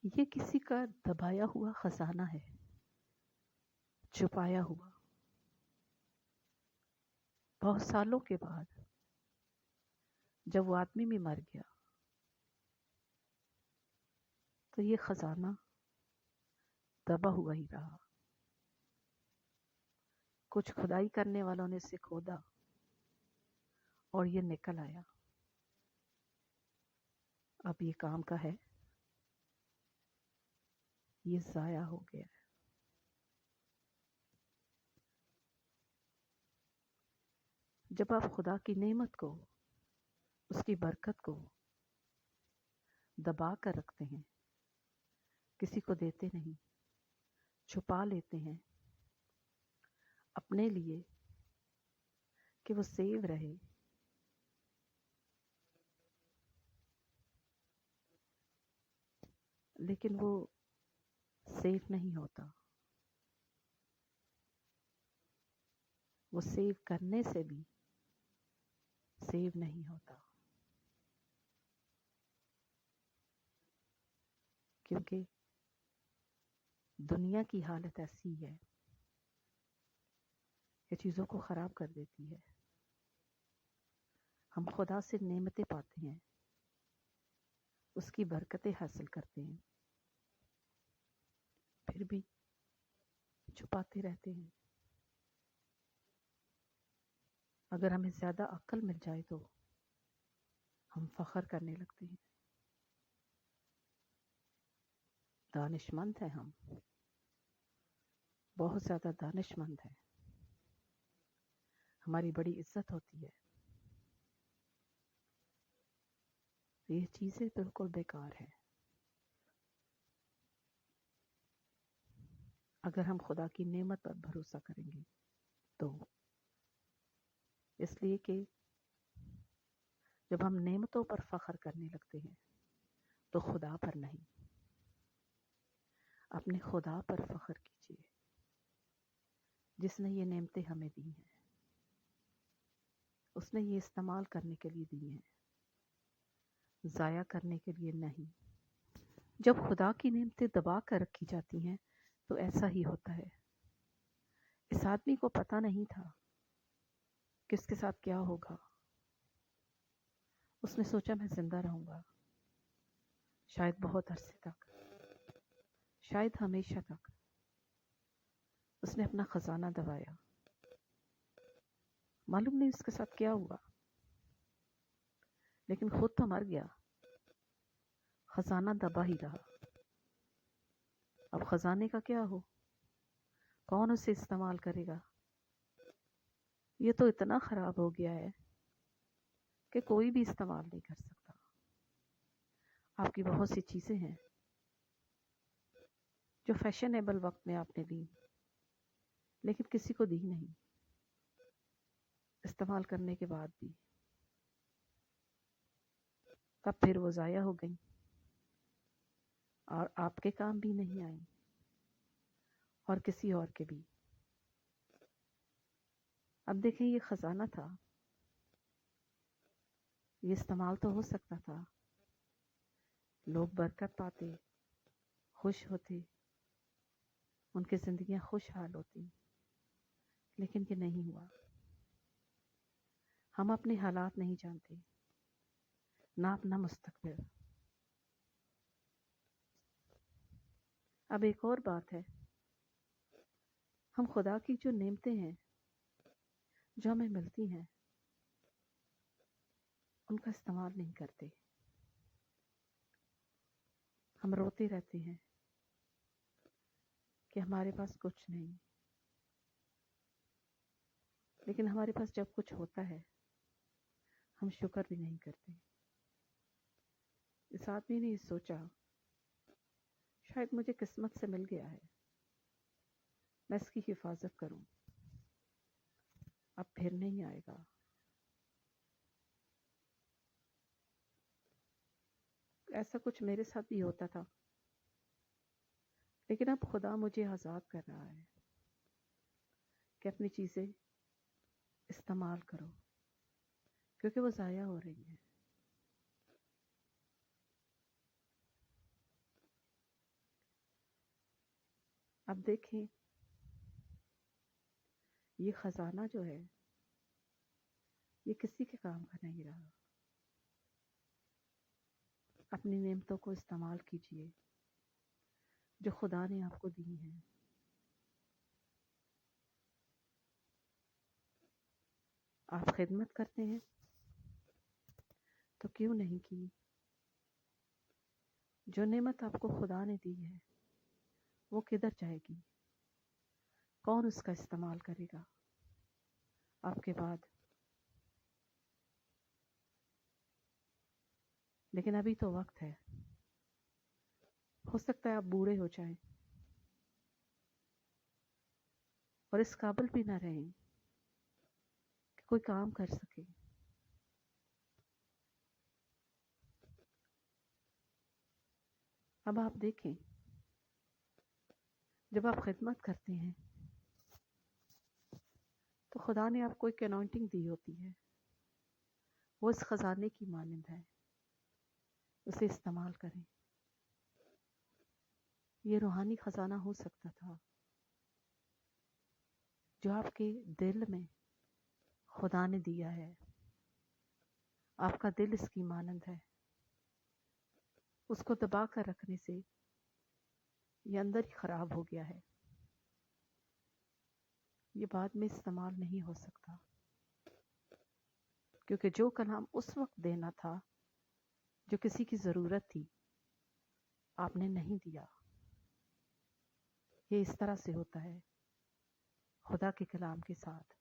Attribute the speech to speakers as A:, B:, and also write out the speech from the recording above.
A: یہ کسی کا دبایا ہوا خزانہ ہے، چھپایا ہوا۔ بہت سالوں کے بعد جب وہ آدمی بھی مر گیا تو یہ خزانہ دبا ہوا ہی رہا۔ کچھ کھدائی کرنے والوں نے اسے کھودا اور یہ نکل آیا۔ اب یہ کام کا ہے، یہ ضائع ہو گیا ہے۔ جب آپ خدا کی نعمت کو، اس کی برکت کو دبا کر رکھتے ہیں، کسی کو دیتے نہیں، چھپا لیتے ہیں اپنے لیے کہ وہ سیو رہے، لیکن وہ سیو نہیں ہوتا۔ وہ سیو کرنے سے بھی سیو نہیں ہوتا، کیونکہ دنیا کی حالت ایسی ہے کہ چیزوں کو خراب کر دیتی ہے۔ ہم خدا سے نعمتیں پاتے ہیں، اس کی برکتیں حاصل کرتے ہیں، پھر بھی چھپاتے رہتے ہیں۔ اگر ہمیں زیادہ عقل مل جائے تو ہم فخر کرنے لگتے ہیں۔ دانش مند ہیں ہم، بہت زیادہ دانش مند ہیں، ہماری بڑی عزت ہوتی ہے۔ یہ چیزیں بالکل بیکار ہیں۔ اگر ہم خدا کی نعمت پر بھروسہ کریں گے تو، اس لیے کہ جب ہم نعمتوں پر فخر کرنے لگتے ہیں تو خدا پر نہیں، اپنے خدا پر فخر کیجیے جس نے یہ نعمتیں ہمیں دی ہیں، اس نے یہ استعمال کرنے کے لیے دی ہیں، ضائع کرنے کے لیے نہیں۔ جب خدا کی نعمتیں دبا کر رکھی جاتی ہیں تو ایسا ہی ہوتا ہے۔ اس آدمی کو پتہ نہیں تھا کہ اس کے ساتھ کیا ہوگا۔ اس نے سوچا میں زندہ رہوں گا، شاید بہت عرصے تک، شاید ہمیشہ تک۔ اس نے اپنا خزانہ دبایا، معلوم نہیں اس کے ساتھ کیا ہوا، لیکن خود تو مر گیا، خزانہ دبا ہی رہا۔ اب خزانے کا کیا ہو؟ کون اسے استعمال کرے گا؟ یہ تو اتنا خراب ہو گیا ہے کہ کوئی بھی استعمال نہیں کر سکتا۔ آپ کی بہت سی چیزیں ہیں جو فیشنیبل وقت میں آپ نے دی، لیکن کسی کو دی نہیں، استعمال کرنے کے بعد بھی، تب پھر وہ ضائع ہو گئیں اور آپ کے کام بھی نہیں آئیں اور کسی اور کے بھی۔ اب دیکھیں، یہ خزانہ تھا، یہ استعمال تو ہو سکتا تھا، لوگ برکت پاتے، خوش ہوتے، ان کی زندگیاں خوشحال ہوتی، لیکن یہ نہیں ہوا۔ ہم اپنے حالات نہیں جانتے، نہ اپنا مستقبل۔ اب ایک اور بات ہے، ہم خدا کی جو نعمتیں ہیں جو ہمیں ملتی ہیں ان کا استعمال نہیں کرتے۔ ہم روتے رہتے ہیں کہ ہمارے پاس کچھ نہیں، لیکن ہمارے پاس جب کچھ ہوتا ہے ہم شکر بھی نہیں کرتے۔ اس آدمی نے یہ سوچا، شاید مجھے قسمت سے مل گیا ہے، میں اس کی حفاظت کروں، اب پھر نہیں آئے گا۔ ایسا کچھ میرے ساتھ بھی ہوتا تھا، لیکن اب خدا مجھے آزاد کر رہا ہے کہ اپنی چیزیں استعمال کرو، کیونکہ وہ ضائع ہو رہی ہیں۔ اب دیکھیں یہ خزانہ جو ہے یہ کسی کے کام کا نہیں رہا. اپنی نعمتوں کو استعمال کیجئے جو خدا نے آپ کو دی ہیں. آپ خدمت کرتے ہیں تو کیوں نہیں کی؟ جو نعمت آپ کو خدا نے دی ہے وہ کدھر جائے گی؟ کون اس کا استعمال کرے گا آپ کے بعد؟ لیکن ابھی تو وقت ہے. ہو سکتا ہے آپ بوڑھے ہو جائیں اور اس قابل بھی نہ رہیں کہ کوئی کام کر سکے. اب آپ دیکھیں جب آپ خدمت کرتے ہیں تو خدا نے آپ کو ایک انوائنٹنگ دی ہوتی ہے، وہ اس خزانے کی مانند ہے، اسے استعمال کریں. یہ روحانی خزانہ ہو سکتا تھا جو آپ کے دل میں خدا نے دیا ہے. آپ کا دل اس کی مانند ہے. اس کو دبا کر رکھنے سے یہ اندر ہی خراب ہو گیا ہے. یہ بعد میں استعمال نہیں ہو سکتا کیونکہ جو کلام اس وقت دینا تھا جو کسی کی ضرورت تھی آپ نے نہیں دیا. یہ اس طرح سے ہوتا ہے خدا کے کلام کے ساتھ.